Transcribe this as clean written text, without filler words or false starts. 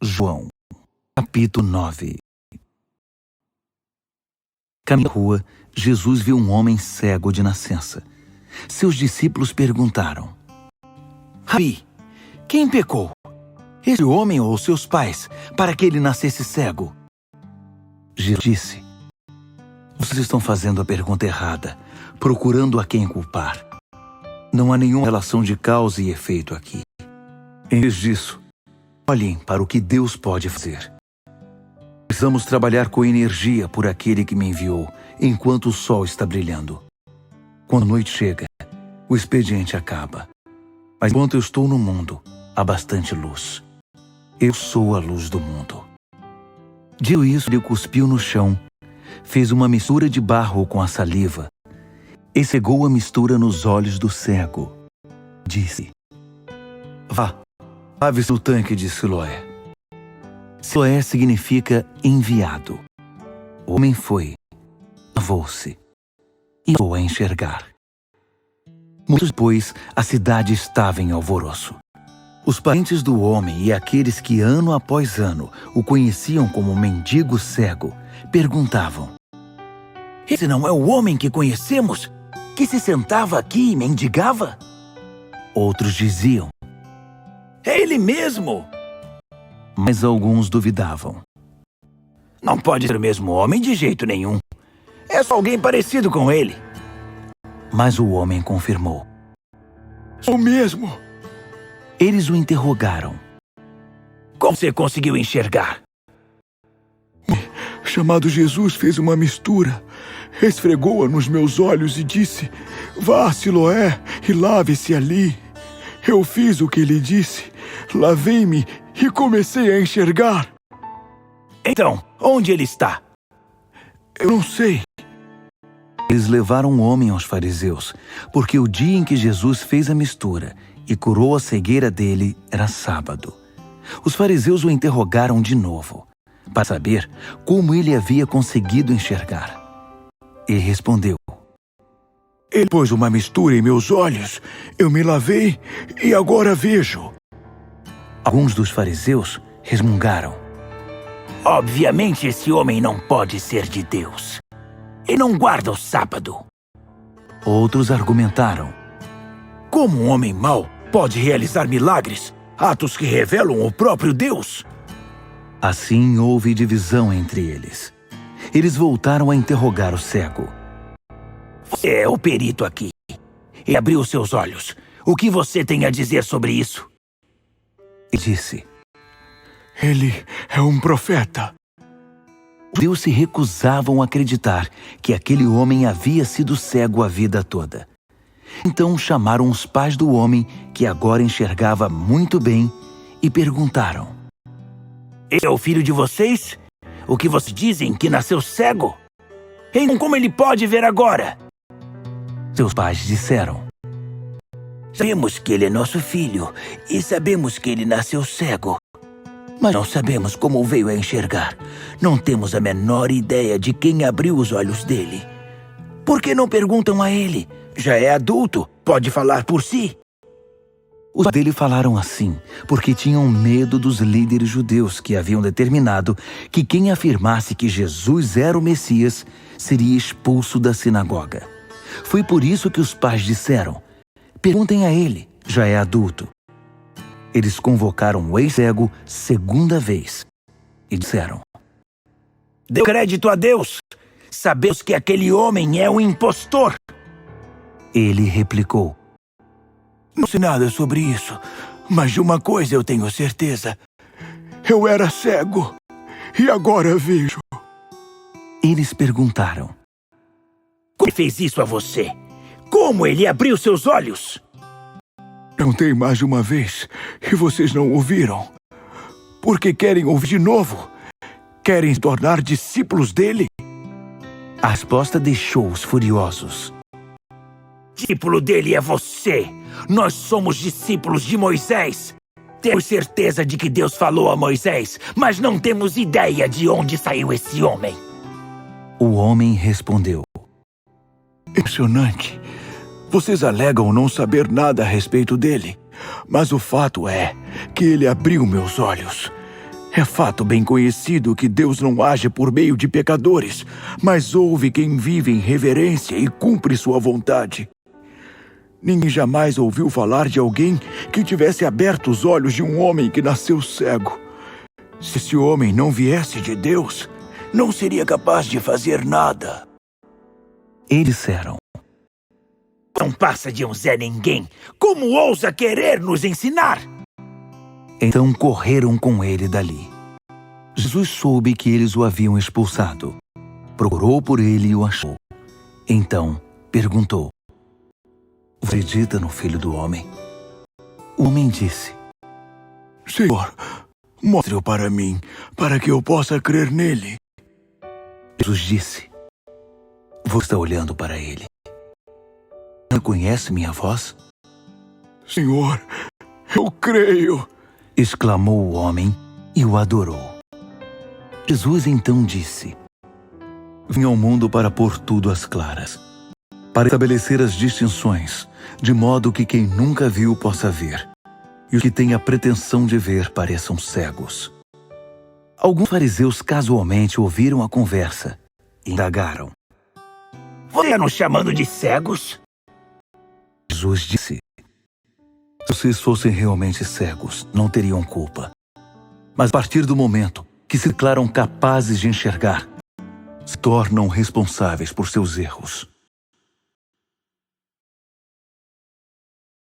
João, capítulo 9. Caminhando na rua, Jesus viu um homem cego de nascença. Seus discípulos perguntaram: Rabi, quem pecou? Esse homem ou seus pais, para que ele nascesse cego? Jesus disse: Vocês estão fazendo a pergunta errada, procurando a quem culpar. Não há nenhuma relação de causa e efeito aqui. Em vez disso, olhem para o que Deus pode fazer. Precisamos trabalhar com energia por aquele que me enviou, enquanto o sol está brilhando. Quando a noite chega, o expediente acaba. Mas enquanto eu estou no mundo, há bastante luz. Eu sou a luz do mundo. Dito isso, ele cuspiu no chão, fez uma mistura de barro com a saliva e cegou a mistura nos olhos do cego. Disse: Vá, lave-se no tanque de Siloé. Siloé significa enviado. O homem foi, lavou-se e voltou a enxergar. Muito depois, a cidade estava em alvoroço. Os parentes do homem e aqueles que ano após ano o conheciam como mendigo cego perguntavam: Esse não é o homem que conhecemos, que se sentava aqui e mendigava? Outros diziam: É ele mesmo! Mas alguns duvidavam. Não pode ser o mesmo homem de jeito nenhum. É só alguém parecido com ele. Mas o homem confirmou: Sou mesmo. Eles o interrogaram: Como você conseguiu enxergar? Chamado Jesus fez uma mistura, esfregou-a nos meus olhos e disse: Vá a Siloé e lave-se ali. Eu fiz o que ele disse, lavei-me e comecei a enxergar. Então, onde ele está? Eu não sei. Eles levaram o homem aos fariseus, porque o dia em que Jesus fez a mistura e curou a cegueira dele era sábado. Os fariseus o interrogaram de novo, para saber como ele havia conseguido enxergar. Ele respondeu: Ele pôs uma mistura em meus olhos, eu me lavei e agora vejo. Alguns dos fariseus resmungaram: Obviamente esse homem não pode ser de Deus. Ele não guarda o sábado. Outros argumentaram: Como um homem mau pode realizar milagres, atos que revelam o próprio Deus? Assim houve divisão entre eles. Eles voltaram a interrogar o cego: Você é o perito aqui. Ele abriu seus olhos. O que você tem a dizer sobre isso? E disse: Ele é um profeta. Os judeus se recusavam a acreditar que aquele homem havia sido cego a vida toda. Então chamaram os pais do homem, que agora enxergava muito bem, e perguntaram: Esse é o filho de vocês? O que vocês dizem que nasceu cego? Então como ele pode ver agora? Seus pais disseram: Sabemos que ele é nosso filho e sabemos que ele nasceu cego. Mas não sabemos como veio a enxergar. Não temos a menor ideia de quem abriu os olhos dele. Por que não perguntam a ele? Já é adulto, pode falar por si. Os pais dele falaram assim, porque tinham medo dos líderes judeus que haviam determinado que quem afirmasse que Jesus era o Messias seria expulso da sinagoga. Foi por isso que os pais disseram: Perguntem a ele, já é adulto. Eles convocaram o ex-cego segunda vez e disseram: Dê crédito a Deus. Sabemos que aquele homem é um impostor. Ele replicou: Não sei nada sobre isso, mas de uma coisa eu tenho certeza. Eu era cego e agora vejo. Eles perguntaram: Como ele fez isso a você? Como ele abriu seus olhos? Perguntei mais de uma vez e vocês não ouviram. Porque querem ouvir de novo? Querem se tornar discípulos dele? A resposta deixou-os furiosos. Discípulo dele é você. Nós somos discípulos de Moisés. Temos certeza de que Deus falou a Moisés, mas não temos ideia de onde saiu esse homem. O homem respondeu: Impressionante. Vocês alegam não saber nada a respeito dele, mas o fato é que ele abriu meus olhos. É fato bem conhecido que Deus não age por meio de pecadores, mas ouve quem vive em reverência e cumpre sua vontade. Ninguém jamais ouviu falar de alguém que tivesse aberto os olhos de um homem que nasceu cego. Se esse homem não viesse de Deus, não seria capaz de fazer nada. Eles disseram: Não passa de um Zé Ninguém. Como ousa querer nos ensinar? Então correram com ele dali. Jesus soube que eles o haviam expulsado. Procurou por ele e o achou. Então perguntou: Você acredita no Filho do Homem? O homem disse: Senhor, mostre-o para mim, para que eu possa crer nele. Jesus disse: Você está olhando para ele. Não conhece minha voz? Senhor, eu creio. Exclamou o homem e o adorou. Jesus então disse: Vim ao mundo para pôr tudo às claras, para estabelecer as distinções, de modo que quem nunca viu possa ver, e os que têm a pretensão de ver pareçam cegos. Alguns fariseus casualmente ouviram a conversa e indagaram: Você está nos chamando de cegos? Jesus disse: Se vocês fossem realmente cegos, não teriam culpa. Mas a partir do momento que se declaram capazes de enxergar, se tornam responsáveis por seus erros.